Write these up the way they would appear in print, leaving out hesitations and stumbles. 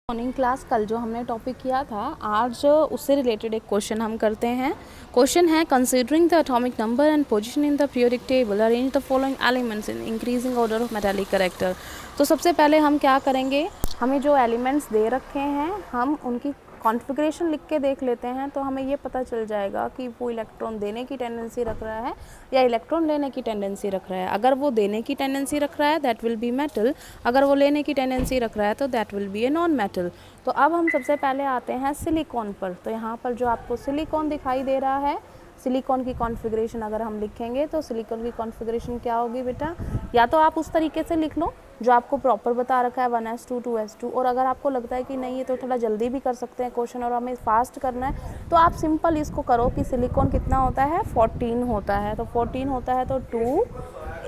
Morning class कल जो हमने टॉपिक किया था आज उससे रिलेटेड एक क्वेश्चन हम करते हैं। क्वेश्चन है considering the atomic number and position in the periodic table arrange the following elements in increasing order of metallic character. तो सबसे पहले हम क्या करेंगे, हमें जो एलिमेंट्स दे रखे हैं हम उनकी कॉन्फ़िगरेशन लिख के देख लेते हैं, तो हमें ये पता चल जाएगा कि वो इलेक्ट्रॉन देने की टेंडेंसी रख रहा है या इलेक्ट्रॉन लेने की टेंडेंसी रख रहा है। अगर वो देने की टेंडेंसी रख रहा है दैट विल बी मेटल, अगर वो लेने की टेंडेंसी रख रहा है तो that will be a non metal. तो अब हम सबसे पहले आते हैं सिलिकॉन पर। तो यहाँ पर जो आपको सिलिकॉन दिखाई दे रहा है, सिलिकॉन की कॉन्फ़िगरेशन अगर हम लिखेंगे तो सिलिकॉन की कॉन्फ़िगरेशन क्या होगी बेटा, या तो आप उस तरीके से लिख लो जो आपको प्रॉपर बता रखा है 1s2 2s2, और अगर आपको लगता है कि नहीं ये तो थोड़ा जल्दी भी कर सकते हैं क्वेश्चन और हमें फास्ट करना है तो आप सिंपल इसको करो कि सिलिकॉन कितना होता है 14 होता है। तो 14 होता है तो 2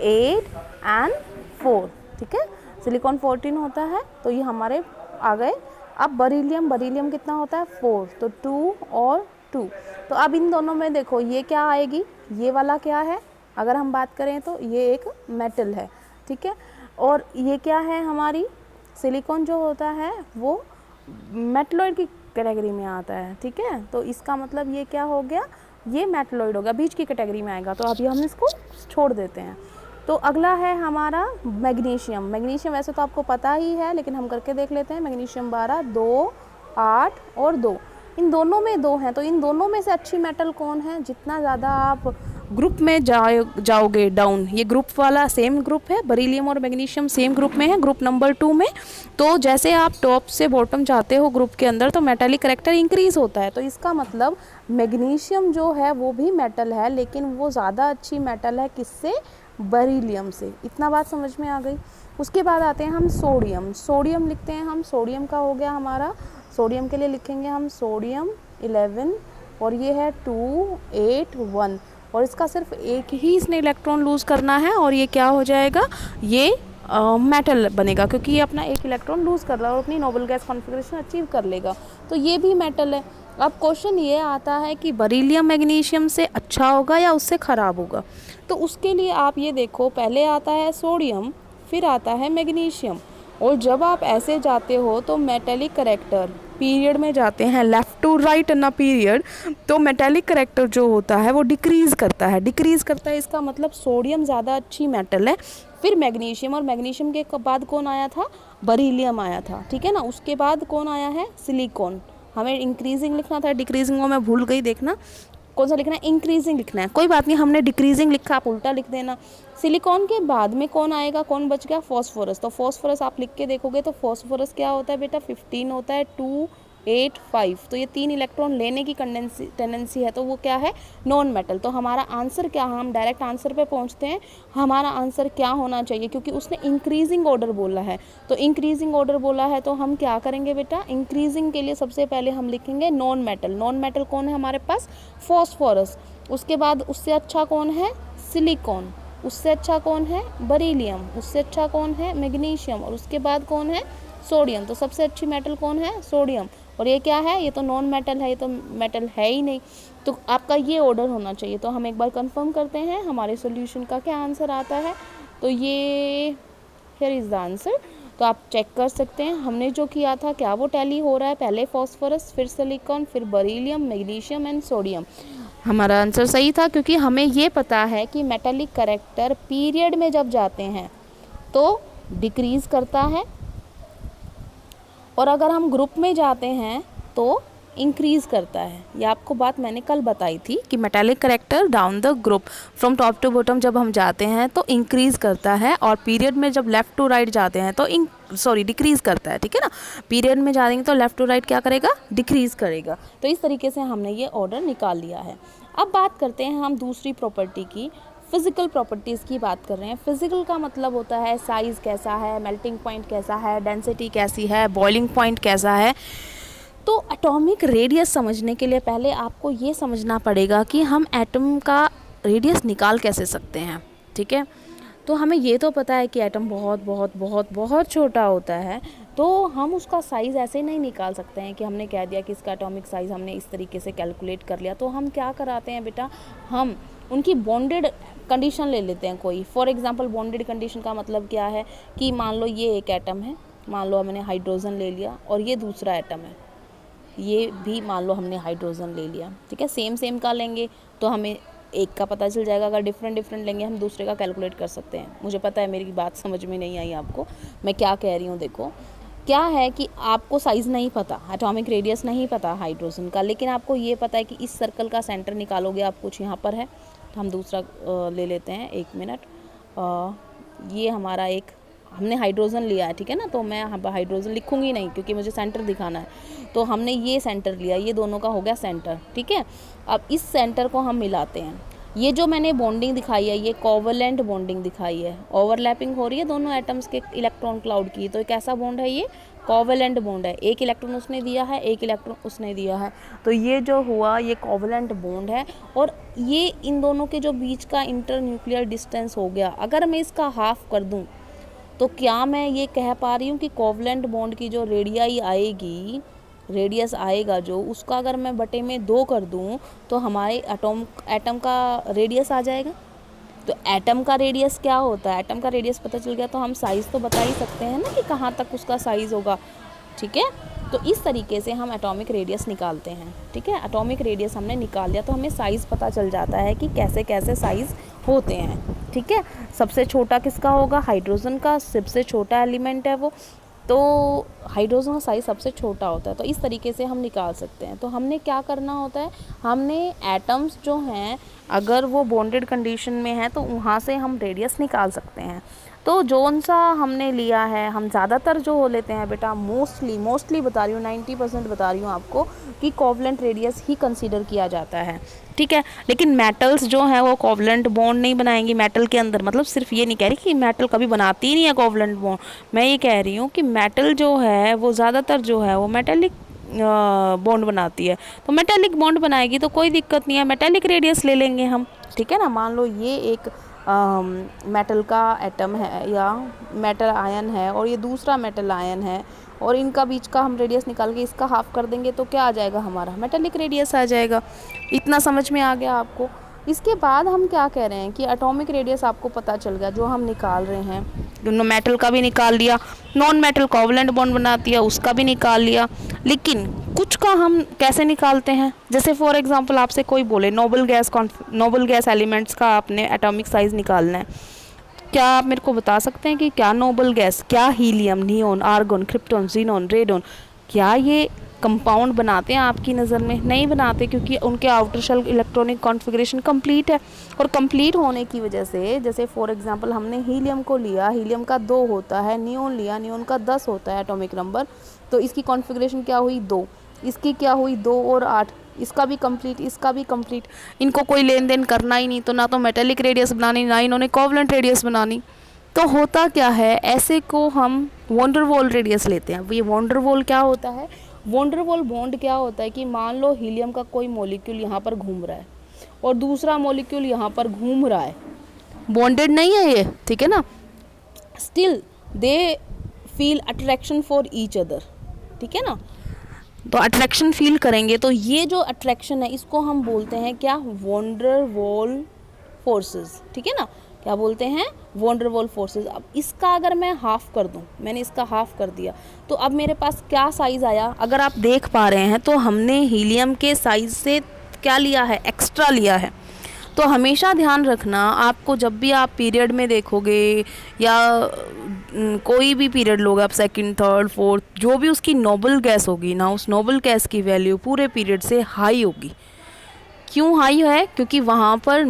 8 एंड 4, ठीक है, सिलिकॉन 14 होता है तो ये हमारे आ गए। अब बरीलियम कितना होता है 4, तो 2 और 2। तो अब इन दोनों में देखो ये क्या आएगी, ये वाला क्या है, अगर हम बात करें तो ये एक मेटल है, ठीक है, और ये क्या है हमारी सिलिकॉन जो होता है वो मेटलॉइड की कैटेगरी में आता है, ठीक है। तो इसका मतलब ये क्या हो गया, ये मेटलॉइड हो गया, बीच की कैटेगरी में आएगा, तो अभी हम इसको छोड़ देते हैं। तो अगला है हमारा मैग्नीशियम। मैग्नीशियम वैसे तो आपको पता ही है लेकिन हम करके देख लेते हैं। मैग्नीशियम 12 2 8 और 2, इन दोनों में 2 हैं, तो इन दोनों में से अच्छी मेटल कौन है, जितना ज़्यादा आप ग्रुप में जाओगे डाउन, ये ग्रुप वाला सेम ग्रुप है, बरीलियम और मैग्नीशियम सेम ग्रुप में है, ग्रुप नंबर 2 में। तो जैसे आप टॉप से बॉटम जाते हो ग्रुप के अंदर तो मेटालिक कैरेक्टर इंक्रीज होता है। तो इसका मतलब मैग्नीशियम जो है वो भी मेटल है, लेकिन वो ज़्यादा अच्छी मेटल है किससे, बरीलियम से। इतना बात समझ में आ गई। उसके बाद आते हैं हम सोडियम। सोडियम लिखते हैं हम, सोडियम का हो गया हमारा, सोडियम के लिए लिखेंगे हम सोडियम 11 और ये है 2 8 1, और इसका सिर्फ एक ही इसने इलेक्ट्रॉन लूज़ करना है और ये क्या हो जाएगा, ये मेटल बनेगा क्योंकि ये अपना एक इलेक्ट्रॉन लूज़ कर रहा है और अपनी नोबल गैस कॉन्फ़िगरेशन अचीव कर लेगा, तो ये भी मेटल है। अब क्वेश्चन ये आता है कि बरीलियम मैग्नीशियम से अच्छा होगा या उससे ख़राब होगा। तो उसके लिए आप ये देखो, पहले आता है सोडियम फिर आता है मैग्नीशियम, और जब आप ऐसे जाते हो तो मेटेलिक कैरेक्टर पीरियड में जाते हैं लेफ़्ट टू राइट ना पीरियड, तो मेटेलिक कैरेक्टर जो होता है वो डिक्रीज़ करता है। इसका मतलब सोडियम ज़्यादा अच्छी मेटल है, फिर मैग्नीशियम, और मैग्नीशियम के बाद कौन आया था, बरीलियम आया था, ठीक है ना। उसके बाद कौन आया है, सिलिकॉन। हमें इंक्रीजिंग लिखना था, डिक्रीजिंग वो मैं भूल गई, देखना कौन सा लिखना है, इंक्रीजिंग लिखना है, कोई बात नहीं, हमने डिक्रीजिंग लिखा, आप उल्टा लिख देना। सिलिकॉन के बाद में कौन आएगा, कौन बच गया, फॉस्फोरस। तो फॉस्फोरस आप लिख के देखोगे तो फॉस्फोरस क्या होता है बेटा, 15 होता है, 2 8 5, तो ये 3 इलेक्ट्रॉन लेने की टेंडेंसी है, तो वो क्या है, नॉन मेटल। तो हमारा आंसर क्या है, हम डायरेक्ट आंसर पे पहुंचते हैं। हमारा आंसर क्या होना चाहिए, क्योंकि उसने इंक्रीजिंग ऑर्डर बोला है, तो इंक्रीजिंग ऑर्डर बोला है तो हम क्या करेंगे बेटा, इंक्रीजिंग के लिए सबसे पहले हम लिखेंगे नॉन मेटल। नॉन मेटल कौन है हमारे पास, फॉस्फोरस। उसके बाद उससे अच्छा कौन है, सिलिकॉन। उससे अच्छा कौन है, बरीलियम। उससे अच्छा कौन है, मैग्नीशियम। और उसके बाद कौन है, सोडियम। तो सबसे अच्छी मेटल कौन है, सोडियम। और ये क्या है, ये तो नॉन मेटल है, ये तो मेटल है ही नहीं, तो आपका ये ऑर्डर होना चाहिए। तो हम एक बार कंफर्म करते हैं हमारे सॉल्यूशन का क्या आंसर आता है। तो ये हियर इज़ द आंसर। तो आप चेक कर सकते हैं हमने जो किया था क्या वो टैली हो रहा है, पहले फॉस्फोरस फिर सिलिकॉन फिर बरीलियम मैग्नीशियम एंड सोडियम। हमारा आंसर सही था क्योंकि हमें ये पता है कि मेटालिक कैरेक्टर पीरियड में जब जाते हैं तो डिक्रीज करता है, और अगर हम ग्रुप में जाते हैं तो इंक्रीज़ करता है। ये आपको बात मैंने कल बताई थी कि metallic character down the group from top to bottom जब हम जाते हैं तो इंक्रीज़ करता है, और पीरियड में जब लेफ़्ट टू राइट जाते हैं तो डिक्रीज़ करता है, ठीक है ना। पीरियड में जाएंगे तो लेफ़्ट टू राइट क्या करेगा, डिक्रीज़ करेगा। तो इस तरीके से हमने ये ऑर्डर निकाल लिया है। अब बात करते हैं हम दूसरी प्रॉपर्टी की, फिज़िकल प्रॉपर्टीज़ की बात कर रहे हैं। फिज़िकल का मतलब होता है साइज़ कैसा है, मेल्टिंग पॉइंट कैसा है, डेंसिटी कैसी है, बॉइलिंग पॉइंट कैसा है। तो एटॉमिक रेडियस समझने के लिए पहले आपको ये समझना पड़ेगा कि हम एटम का रेडियस निकाल कैसे सकते हैं, ठीक है। तो हमें ये तो पता है कि एटम बहुत बहुत बहुत बहुत छोटा होता है, तो हम उसका साइज़ ऐसे नहीं निकाल सकते हैं कि हमने कह दिया कि इसका एटॉमिक साइज़ हमने इस तरीके से कैलकुलेट कर लिया। तो हम क्या कराते हैं बेटा, हम उनकी बॉन्डेड कंडीशन ले लेते हैं कोई। फॉर एग्जांपल बॉन्डेड कंडीशन का मतलब क्या है कि मान लो ये एक एटम है, मान लो हमने हाइड्रोजन ले लिया और ये दूसरा एटम है, ये भी मान लो हमने हाइड्रोजन ले लिया, ठीक है। सेम सेम का लेंगे तो हमें एक का पता चल जाएगा, अगर डिफरेंट डिफरेंट लेंगे हम दूसरे का कैलकुलेट कर सकते हैं। मुझे पता है मेरी बात समझ में नहीं आई आपको, मैं क्या कह रही हूँ। देखो क्या है कि आपको साइज़ नहीं पता, एटॉमिक रेडियस नहीं पता हाइड्रोजन का, लेकिन आपको ये पता है कि इस सर्कल का सेंटर निकालोगे आप, कुछ यहाँ पर है, तो हम दूसरा ले लेते हैं, 1 मिनट। ये हमारा एक हमने हाइड्रोजन लिया है, ठीक है ना, तो मैं हाइड्रोजन लिखूंगी नहीं क्योंकि मुझे सेंटर दिखाना है। तो हमने ये सेंटर लिया, ये दोनों का हो गया सेंटर, ठीक है। अब इस सेंटर को हम मिलाते हैं। ये जो मैंने बॉन्डिंग दिखाई है ये कोवलेंट बॉन्डिंग दिखाई है, ओवरलैपिंग हो रही है दोनों एटम्स के इलेक्ट्रॉन क्लाउड की, तो कैसा बॉन्ड है, ये कोवलेंट बॉन्ड है। एक इलेक्ट्रॉन उसने दिया है, एक इलेक्ट्रॉन उसने दिया है, तो ये जो हुआ ये कोवलेंट बॉन्ड है। और ये इन दोनों के जो बीच का इंटर न्यूक्लियर डिस्टेंस हो गया, अगर मैं इसका हाफ कर दूं तो क्या मैं ये कह पा रही हूँ कि कोवलेंट बॉन्ड की जो रेडियाई आएगी, रेडियस आएगा जो, उसका अगर मैं बटे में 2 कर दूं तो हमारे एटम का रेडियस आ जाएगा। तो एटम का रेडियस क्या होता है, एटम का रेडियस पता चल गया तो हम साइज़ तो बता ही सकते हैं ना कि कहाँ तक उसका साइज़ होगा, ठीक है। तो इस तरीके से हम एटॉमिक रेडियस निकालते हैं, ठीक है। एटॉमिक रेडियस हमने निकाल लिया तो हमें साइज़ पता चल जाता है कि कैसे कैसे साइज़ होते हैं, ठीक है। सबसे छोटा किसका होगा, हाइड्रोजन का, सबसे छोटा एलिमेंट है वो, तो हाइड्रोजन का साइज़ सबसे छोटा होता है। तो इस तरीके से हम निकाल सकते हैं। तो हमने क्या करना होता है, हमने एटम्स जो हैं अगर वो बॉन्डेड कंडीशन में है तो वहाँ से हम रेडियस निकाल सकते हैं। तो जोन सा हमने लिया है, हम ज़्यादातर जो हो लेते हैं बेटा, मोस्टली बता रही हूँ, 90% बता रही हूँ आपको कि कोवलेंट रेडियस ही कंसीडर किया जाता है, ठीक है। लेकिन मेटल्स जो है वो कोवलेंट बॉन्ड नहीं बनाएंगी मेटल के अंदर, मतलब सिर्फ ये नहीं कह रही कि मेटल कभी बनाती ही नहीं है कोवलेंट बॉन्ड, मैं ये कह रही हूँ कि मेटल जो है वो ज़्यादातर जो है वो मेटेलिक बॉन्ड बनाती है। तो मेटेलिक बॉन्ड बनाएगी तो कोई दिक्कत नहीं है, मेटेलिक रेडियस ले लेंगे हम, ठीक है ना। मान लो ये एक मेटल का एटम है या मेटल आयन है और ये दूसरा मेटल आयन है, और इनका बीच का हम रेडियस निकाल के इसका हाफ कर देंगे तो क्या आ जाएगा, हमारा मेटेलिक रेडियस आ जाएगा। इतना समझ में आ गया आपको। इसके बाद हम क्या कह रहे हैं कि एटॉमिक रेडियस आपको पता चल गया, जो हम निकाल रहे हैं, दोनों मेटल का भी निकाल लिया, नॉन मेटल कोवलेंट बॉन्ड बनाती है उसका भी निकाल लिया। लेकिन कुछ का हम कैसे निकालते हैं, जैसे फॉर एग्जांपल आपसे कोई बोले नोबल गैस एलिमेंट्स का आपने एटॉमिक साइज निकालना है, क्या आप मेरे को बता सकते हैं कि क्या नोबल गैस, क्या helium, neon, argon, krypton, xenon, radon, क्या ये कंपाउंड बनाते हैं आपकी नज़र में? नहीं बनाते, क्योंकि उनके outer shell electronic configuration complete है। और कंप्लीट होने की वजह से, जैसे फॉर एग्जांपल हमने हीलियम को लिया, हीलियम का 2 होता है, नियोन लिया, नियोन का 10 होता है एटॉमिक नंबर, तो इसकी कॉन्फ़िगरेशन क्या हुई, 2, इसकी क्या हुई, 2 और 8, इसका भी कंप्लीट, इसका भी कंप्लीट। इनको कोई लेन देन करना ही नहीं, तो ना तो मेटेलिक रेडियस बनानी, ना इन्होंने कोवलेंट रेडियस बनानी। तो होता क्या है, ऐसे को हम वंडरवॉल रेडियस लेते हैं। ये वंडरवॉल क्या होता है, वंडरवॉल बॉन्ड क्या होता है कि मान लो हीलियम का कोई मॉलिक्यूल यहाँ पर घूम रहा है और दूसरा मॉलिक्यूल यहाँ पर घूम रहा है, बॉन्डेड नहीं है ये, ठीक है ना, still they feel attraction for each other, ठीक है ना। तो अट्रैक्शन फील करेंगे, तो ये जो अट्रैक्शन है इसको हम बोलते हैं क्या, वंडरवॉल फोर्सेस, ठीक है ना, क्या बोलते हैं, वंडरवॉल फोर्सेस। अब इसका अगर मैं हाफ कर दूं, मैंने इसका हाफ कर दिया, तो अब मेरे पास क्या साइज़ आया, अगर आप देख पा रहे हैं तो हमने हीलियम के साइज़ से क्या लिया है, एक्स्ट्रा लिया है। तो हमेशा ध्यान रखना, आपको जब भी आप पीरियड में देखोगे या कोई भी पीरियड लोगे आप, सेकंड, थर्ड, फोर्थ, जो भी उसकी नोबल गैस होगी ना, उस नोबल गैस की वैल्यू पूरे पीरियड से हाई होगी। क्यों हाई है, क्योंकि वहाँ पर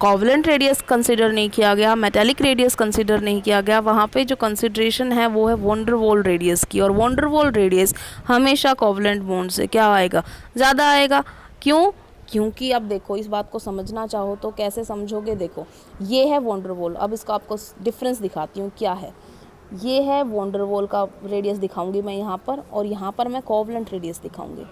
कोवलेंट रेडियस कंसिडर नहीं किया गया, मेटेलिक रेडियस कंसिडर नहीं किया गया, वहाँ पे जो कंसिडरेशन है वो है वंडरवॉल रेडियस की, और वंडरवॉल रेडियस हमेशा कोवलेंट बॉन्ड से क्या आएगा, ज़्यादा आएगा। क्यों, क्योंकि अब देखो, इस बात को समझना चाहो तो कैसे समझोगे, देखो ये है वंडरवॉल, अब इसका आपको डिफरेंस दिखाती हूँ क्या है। ये है वंडरवॉल का रेडियस दिखाऊंगी मैं यहाँ पर, और यहाँ पर मैं कोवलेंट रेडियस दिखाऊंगी।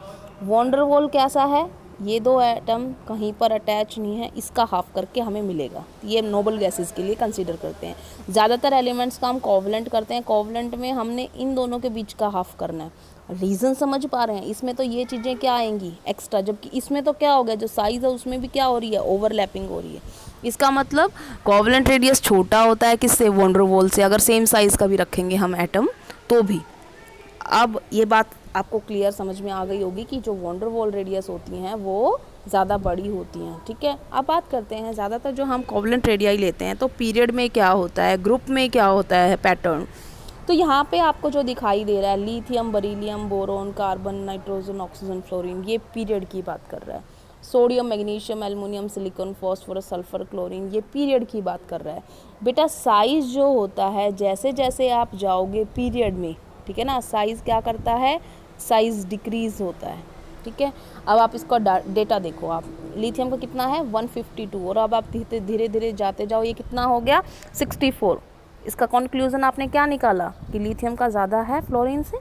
वंडरवॉल कैसा है, ये 2 एटम कहीं पर अटैच नहीं है, इसका हाफ करके हमें मिलेगा। ये नोबल गैसेस के लिए कंसीडर करते हैं। ज़्यादातर एलिमेंट्स का हम कोवलेंट करते हैं, कोवलेंट में हमने इन दोनों के बीच का हाफ करना है। रीज़न समझ पा रहे हैं, इसमें तो ये चीज़ें क्या आएंगी एक्स्ट्रा, जबकि इसमें तो क्या हो गया, जो साइज़ है उसमें भी क्या हो रही है, ओवरलैपिंग हो रही है। इसका मतलब कोवलेंट रेडियस छोटा होता है किससे, वंडरवॉल से। अगर सेम साइज़ का भी रखेंगे हम एटम तो भी। अब ये बात आपको क्लियर समझ में आ गई होगी कि जो वॉन डेर वाल रेडियस होती हैं वो ज़्यादा बड़ी होती हैं, ठीक है। अब बात करते हैं ज़्यादातर जो हम कोवलेंट रेडियाई लेते हैं तो पीरियड में क्या होता है, ग्रुप में क्या होता है पैटर्न। तो यहाँ पे आपको जो दिखाई दे रहा है lithium, beryllium, boron, carbon, nitrogen, oxygen, fluorine, ये पीरियड की बात कर रहा है। Sodium, magnesium, aluminium, silicon, phosphorus, sulphur, chlorine, ये पीरियड की बात कर रहा है। बेटा साइज़ जो होता है जैसे जैसे आप जाओगे पीरियड में, ठीक है ना, साइज़ क्या करता है, साइज़ डिक्रीज़ होता है, ठीक है। अब आप इसका डेटा देखो, आप लिथियम का कितना है 152 और अब आप धीरे धीरे जाते जाओ, ये कितना हो गया 64। इसका कंक्लूजन आपने क्या निकाला कि लिथियम का ज़्यादा है फ्लोरीन से।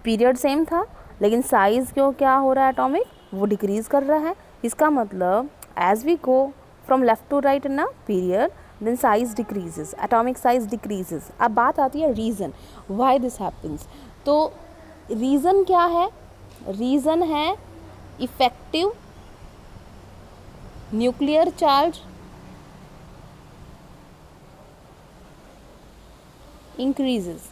पीरियड सेम था लेकिन साइज़ क्यों क्या हो रहा है एटॉमिक, वो डिक्रीज़ कर रहा है। इसका मतलब as we go from left to right in a period then size decreases, atomic size decreases. अब बात आती है रीज़न व्हाई दिस हैपन्स। तो रीज़न क्या है, रीज़न है इफेक्टिव न्यूक्लियर चार्ज इंक्रीजेस।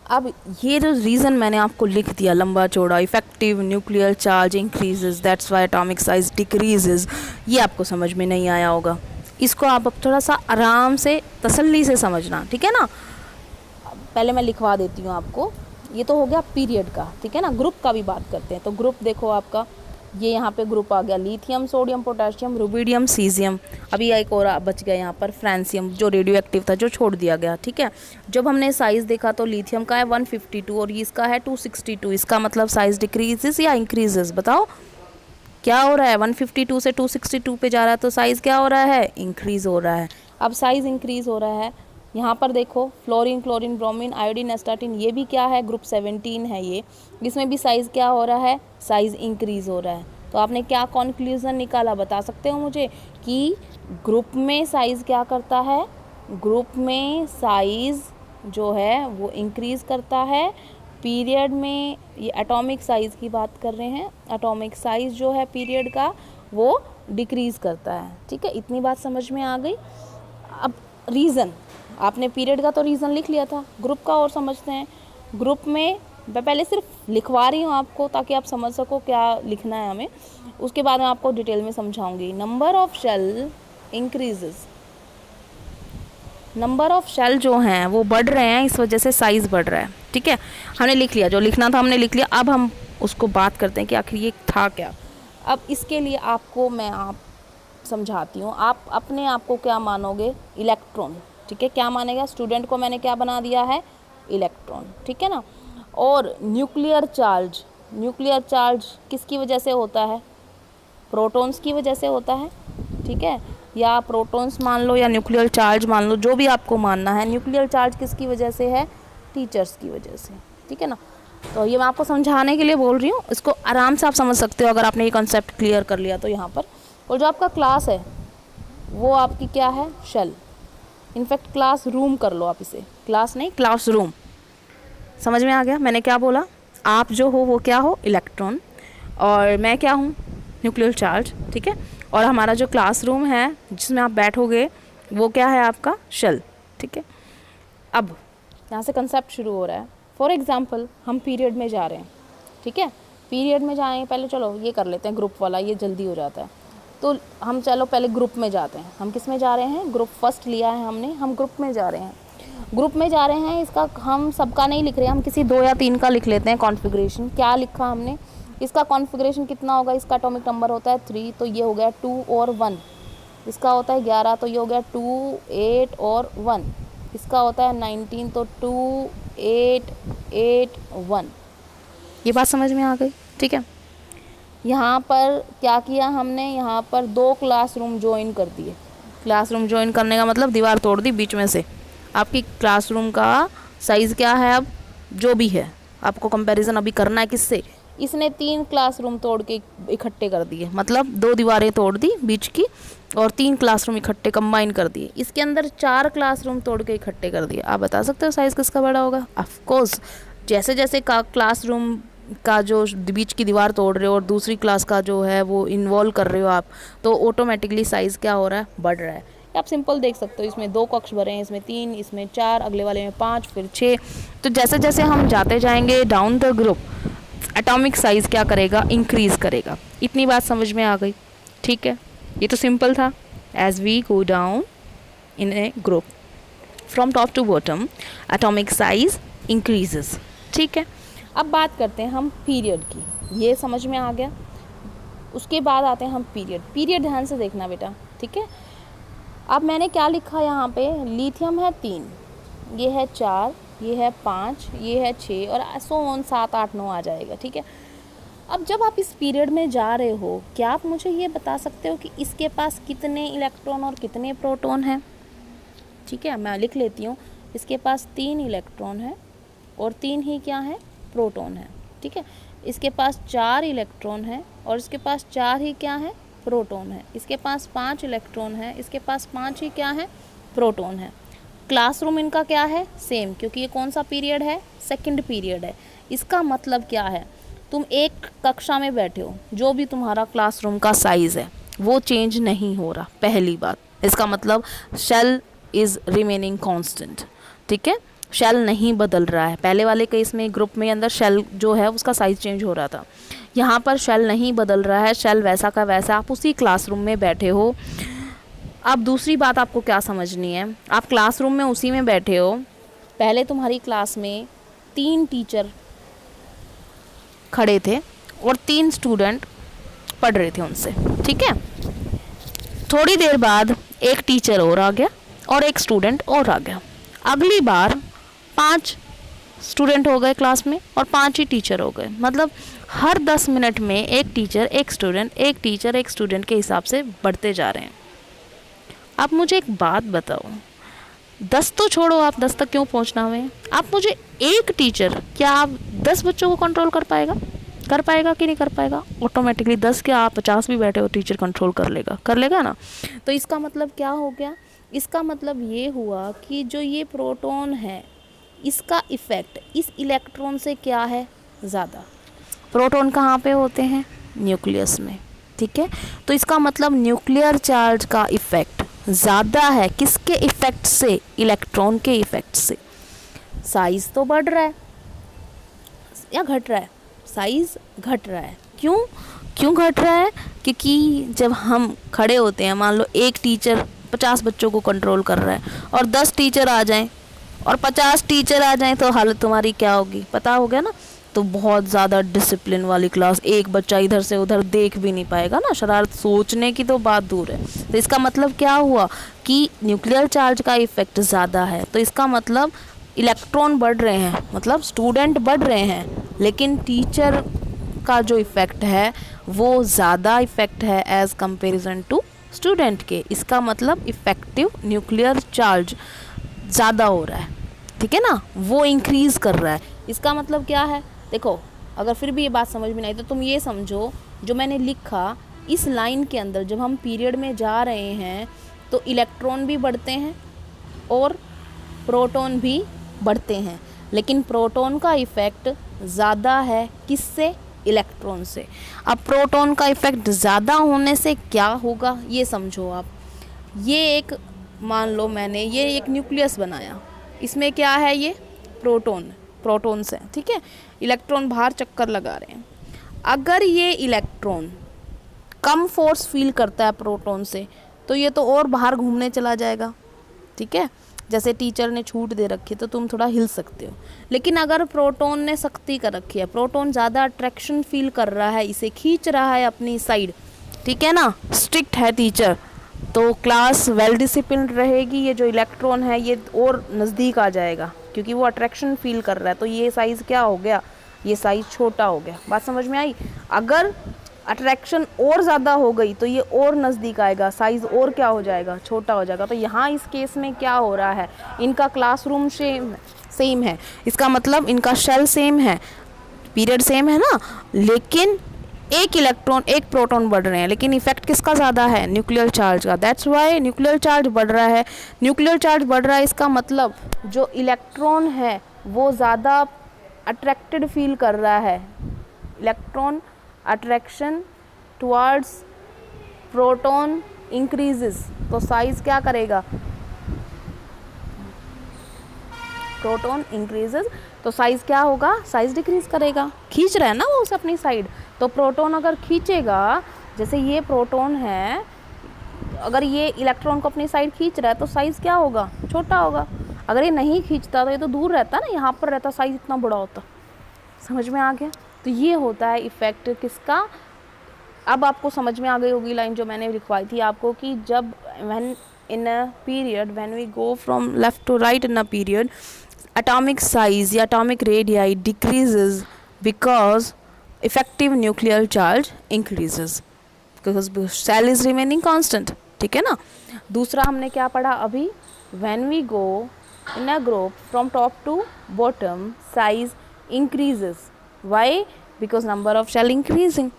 अब ये जो रीज़न मैंने आपको लिख दिया लंबा चौड़ा, effective nuclear charge increases that's why atomic size decreases, ये आपको समझ में नहीं आया होगा। इसको आप अब थोड़ा सा आराम से तसल्ली से समझना, ठीक है ना। पहले मैं लिखवा देती हूँ आपको। ये तो हो गया पीरियड का, ठीक है ना। ग्रुप का भी बात करते हैं। तो ग्रुप देखो आपका, ये यहाँ पे ग्रुप आ गया lithium, sodium, potassium, rubidium, caesium. अभी एक और बच गया यहाँ पर फ्रांसियम, जो रेडियो एक्टिव था, जो छोड़ दिया गया, ठीक है। जब हमने साइज़ देखा तो लिथियम का है 152 और इसका है 262। इसका मतलब साइज़ डिक्रीजेस या इंक्रीजेस, बताओ क्या हो रहा है। 152 से 262 पे जा रहा है तो साइज़ क्या हो रहा है, इंक्रीज़ हो रहा है। अब साइज़ इंक्रीज़ हो रहा है। यहाँ पर देखो फ्लोरीन, क्लोरीन, ब्रोमीन, आयोडीन, एस्टाटिन, ये भी क्या है, ग्रुप 17 है ये। इसमें भी साइज़ क्या हो रहा है, साइज़ इंक्रीज़ हो रहा है। तो आपने क्या कंक्लूजन निकाला, बता सकते हो मुझे कि ग्रुप में साइज़ क्या करता है, ग्रुप में साइज़ जो है वो इंक्रीज़ करता है। पीरियड में, ये एटॉमिक साइज़ की बात कर रहे हैं, एटॉमिक साइज़ जो है पीरियड का वो डिक्रीज़ करता है, ठीक है। इतनी बात समझ में आ गई। अब रीज़न, आपने पीरियड का तो रीज़न लिख लिया था, ग्रुप का और समझते हैं। ग्रुप में मैं पहले सिर्फ लिखवा रही हूँ आपको ताकि आप समझ सको क्या लिखना है हमें, उसके बाद मैं आपको डिटेल में समझाऊंगी। Number of shell increases, number of shell जो हैं वो बढ़ रहे हैं, इस वजह से साइज़ बढ़ रहा है, ठीक है। हमने लिख लिया, जो लिखना था हमने लिख लिया। अब हम उसको बात करते हैं कि आखिर ये था क्या। अब इसके लिए आपको मैं आप समझाती हूँ। आप अपने आप को क्या मानोगे, इलेक्ट्रॉन, ठीक है। क्या मानेगा, स्टूडेंट को मैंने क्या बना दिया है, इलेक्ट्रॉन, ठीक है ना। और न्यूक्लियर चार्ज, न्यूक्लियर चार्ज किसकी वजह से होता है, प्रोटॉन्स की वजह से होता है, ठीक है। या प्रोटॉन्स मान लो या न्यूक्लियर चार्ज मान लो, जो भी आपको मानना है। न्यूक्लियर चार्ज किसकी वजह से है, टीचर्स की वजह से, ठीक है ना। तो ये मैं आपको समझाने के लिए बोल रही हूँ, इसको आराम से आप समझ सकते हो अगर आपने ये कॉन्सेप्ट क्लियर कर लिया तो यहाँ पर। और जो आपका क्लास है वो आपकी क्या है, शेल। इनफैक्ट क्लास रूम कर लो आप इसे, क्लास नहीं क्लास रूम। समझ में आ गया मैंने क्या बोला। आप जो हो वो क्या हो, इलेक्ट्रॉन, और मैं क्या हूँ, न्यूक्लियर चार्ज, ठीक है। और हमारा जो क्लासरूम है जिसमें आप बैठोगे वो क्या है, आपका शेल, ठीक है। अब यहाँ से कंसेप्ट शुरू हो रहा है। फॉर एग्जांपल हम पीरियड में जा रहे हैं, ठीक है। पीरियड में जाएंगे, पहले चलो ये कर लेते हैं ग्रुप वाला, ये जल्दी हो जाता है। तो हम चलो पहले ग्रुप में जाते हैं। हम किस में जा रहे हैं, ग्रुप फर्स्ट लिया है हमने, हम ग्रुप में जा रहे हैं। ग्रुप में जा रहे हैं, इसका हम सबका नहीं लिख रहे हैं, हम किसी 2 या 3 का लिख लेते हैं कॉन्फ़िगरेशन। क्या लिखा हमने, इसका कॉन्फ़िगरेशन कितना होगा, इसका एटॉमिक नंबर होता है 3, तो ये हो गया 2 और 1। इसका होता है 11, तो ये हो गया 2, 8 और 1। इसका होता है 19, तो 2, 8, 8, 1। ये बात समझ में आ गई, ठीक है। यहाँ पर क्या किया हमने, यहाँ पर 2 क्लासरूम ज्वाइन कर दिए। क्लासरूम ज्वाइन करने का मतलब दीवार तोड़ दी बीच में से। आपकी क्लासरूम का साइज़ क्या है, अब जो भी है आपको कंपैरिजन अभी करना है किससे, इसने 3 क्लासरूम तोड़ के इकट्ठे कर दिए, मतलब 2 दीवारें तोड़ दी बीच की और 3 क्लासरूम इकट्ठे कंबाइन कर दिए। इसके अंदर 4 क्लासरूम तोड़ के इकट्ठे कर दिए। आप बता सकते हो साइज़ किसका बड़ा होगा। ऑफ कोर्स जैसे जैसे क्लासरूम का जो बीच की दीवार तोड़ रहे हो और दूसरी क्लास का जो है वो इन्वॉल्व कर रहे हो आप, तो ऑटोमेटिकली साइज़ क्या हो रहा है, बढ़ रहा है। आप सिंपल देख सकते हो, इसमें 2 कक्ष भरे हैं, इसमें 3, इसमें 4, अगले वाले में 5, फिर 6। तो जैसे जैसे हम जाते जाएंगे down the group, atomic size क्या करेगा, इंक्रीज करेगा। इतनी बात समझ में आ गई, ठीक है। ये तो सिंपल था। As we go down in a group from top to bottom atomic size increases, ठीक है। अब बात करते हैं हम पीरियड की, ये समझ में आ गया। उसके बाद आते हैं हम पीरियड। पीरियड ध्यान से देखना बेटा, ठीक है। अब मैंने क्या लिखा यहाँ पे, लिथियम है 3, ये है 4, ये है 5, ये है 6 और सो ऑन 7, 8, 9 आ जाएगा, ठीक है। अब जब आप इस पीरियड में जा रहे हो, क्या आप मुझे ये बता सकते हो कि इसके पास कितने इलेक्ट्रॉन और कितने प्रोटॉन हैं? ठीक है, मैं लिख लेती हूँ। इसके पास 3 इलेक्ट्रॉन है और 3 ही क्या है, प्रोटॉन है, ठीक है। इसके पास 4 इलेक्ट्रॉन है और इसके पास 4 ही क्या है, प्रोटॉन है। इसके पास 5 इलेक्ट्रॉन है, इसके पास 5 ही क्या है, प्रोटॉन है। क्लासरूम इनका क्या है, सेम, क्योंकि ये कौन सा पीरियड है, सेकंड पीरियड है। इसका मतलब क्या है, तुम एक कक्षा में बैठे हो, जो भी तुम्हारा क्लासरूम का साइज़ है वो चेंज नहीं हो रहा, पहली बात। इसका मतलब शेल इज़ रिमेनिंग कांस्टेंट, ठीक है। शेल नहीं बदल रहा है। पहले वाले केस में ग्रुप में अंदर शेल जो है उसका साइज़ चेंज हो रहा था, यहाँ पर शेल नहीं बदल रहा है, शेल वैसा का वैसा, आप उसी क्लासरूम में बैठे हो। अब दूसरी बात आपको क्या समझनी है, आप क्लासरूम में उसी में बैठे हो, पहले तुम्हारी क्लास में 3 टीचर खड़े थे और 3 स्टूडेंट पढ़ रहे थे उनसे, ठीक है। थोड़ी देर बाद एक टीचर और आ गया और एक स्टूडेंट और आ गया। अगली बार 5 स्टूडेंट हो गए क्लास में और 5 ही टीचर हो गए। मतलब हर 10 मिनट में एक टीचर एक स्टूडेंट, एक टीचर एक स्टूडेंट के हिसाब से बढ़ते जा रहे हैं। आप मुझे एक बात बताओ, 10 तो छोड़ो, आप 10 तक क्यों पहुंचना हुए, आप मुझे एक टीचर, क्या आप 10 बच्चों को कंट्रोल कर पाएगा कि नहीं कर पाएगा? ऑटोमेटिकली 10 क्या, आप 50 भी बैठे हो, टीचर कंट्रोल कर लेगा ना। तो इसका मतलब क्या हो गया, इसका मतलब ये हुआ कि जो ये प्रोटॉन है इसका इफ़ेक्ट इस इलेक्ट्रॉन से क्या है, ज़्यादा। प्रोटॉन कहाँ पे होते हैं, न्यूक्लियस में, ठीक है। तो इसका मतलब न्यूक्लियर चार्ज का इफ़ेक्ट ज़्यादा है, किसके इफ़ेक्ट से, इलेक्ट्रॉन के इफ़ेक्ट से। साइज़ तो बढ़ रहा है या घट रहा है, साइज़ घट रहा है। क्यों घट रहा है, क्योंकि जब हम खड़े होते हैं, मान लो एक टीचर 50 बच्चों को कंट्रोल कर रहा है और 10 टीचर आ जाएं और 50 टीचर आ जाएं, तो हालत तुम्हारी क्या होगी, पता हो गया ना। तो बहुत ज़्यादा डिसिप्लिन वाली क्लास, एक बच्चा इधर से उधर देख भी नहीं पाएगा ना, शरारत सोचने की तो बात दूर है। तो इसका मतलब क्या हुआ कि न्यूक्लियर चार्ज का इफ़ेक्ट ज़्यादा है। तो इसका मतलब इलेक्ट्रॉन बढ़ रहे हैं, मतलब स्टूडेंट बढ़ रहे हैं, लेकिन टीचर का जो इफ़ेक्ट है वो ज़्यादा इफ़ेक्ट है एज़ कंपेरिजन टू स्टूडेंट के। इसका मतलब इफ़ेक्टिव न्यूक्लियर चार्ज ज़्यादा हो रहा है, ठीक है ना, वो इंक्रीज़ कर रहा है। इसका मतलब क्या है, देखो, अगर फिर भी ये बात समझ में नहीं तो तुम ये समझो, जो मैंने लिखा इस लाइन के अंदर, जब हम पीरियड में जा रहे हैं तो इलेक्ट्रॉन भी बढ़ते हैं और प्रोटॉन भी बढ़ते हैं, लेकिन प्रोटॉन का इफ़ेक्ट ज़्यादा है किससे, इलेक्ट्रॉन से। अब प्रोटॉन का इफ़ेक्ट ज़्यादा होने से क्या होगा, ये समझो आप। ये एक, मान लो मैंने ये एक न्यूक्लियस बनाया, इसमें क्या है, ये प्रोटॉन्स हैं, ठीक है। इलेक्ट्रॉन बाहर चक्कर लगा रहे हैं। अगर ये इलेक्ट्रॉन कम फोर्स फील करता है प्रोटॉन से, तो ये तो और बाहर घूमने चला जाएगा, ठीक है। जैसे टीचर ने छूट दे रखी है तो तुम थोड़ा हिल सकते हो, लेकिन अगर प्रोटॉन ने सख्ती कर रखी है, प्रोटॉन ज़्यादा अट्रैक्शन फील कर रहा है, इसे खींच रहा है अपनी साइड, ठीक है ना, स्ट्रिक्ट है टीचर, तो क्लास वेल डिसिप्लिन रहेगी। ये जो इलेक्ट्रॉन है ये और नज़दीक आ जाएगा, क्योंकि वो अट्रैक्शन फील कर रहा है। तो ये साइज़ क्या हो गया, ये साइज़ छोटा हो गया। बात समझ में आई। अगर अट्रैक्शन और ज़्यादा हो गई तो ये और नज़दीक आएगा, साइज़ और क्या हो जाएगा, छोटा हो जाएगा। तो यहाँ इस केस में क्या हो रहा है, इनका क्लासरूम सेम है, इसका मतलब इनका शेल सेम है, पीरियड सेम है ना, लेकिन एक इलेक्ट्रॉन एक प्रोटॉन बढ़ रहे हैं, लेकिन इफेक्ट किसका ज़्यादा है, न्यूक्लियर चार्ज का। दैट्स वाई न्यूक्लियर चार्ज बढ़ रहा है। न्यूक्लियर चार्ज बढ़ रहा है, इसका मतलब जो इलेक्ट्रॉन है वो ज़्यादा अट्रैक्टेड फील कर रहा है। Electron attraction towards proton increases, तो साइज क्या करेगा, प्रोटॉन इंक्रीजेस तो साइज क्या होगा, साइज डिक्रीज करेगा, खींच रहा है ना वो उसे अपनी साइड। तो प्रोटॉन अगर खींचेगा, जैसे ये प्रोटॉन है, अगर ये इलेक्ट्रॉन को अपनी साइड खींच रहा है तो साइज क्या होगा, छोटा होगा। अगर ये नहीं खींचता तो ये तो दूर रहता ना, यहाँ पर रहता, साइज इतना बड़ा होता। समझ में आ गया। तो ये होता है इफेक्ट किसका। अब आपको समझ में आ गई होगी लाइन जो मैंने लिखवाई थी आपको कि जब when in a period, when we go from left to right in a period, atomic size या atomic radii decreases because effective nuclear charge increases because cell is remaining constant। ठीक है ना। दूसरा हमने क्या पढ़ा अभी, when we go in a group from top to bottom size increases, why, because number of cell increasing।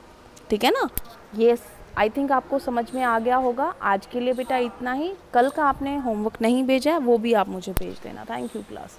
ठीक है ना। ये आई थिंक आपको समझ में आ गया होगा। आज के लिए बेटा इतना ही। कल का आपने होमवर्क नहीं भेजा है वो भी आप मुझे भेज देना। Thank you class.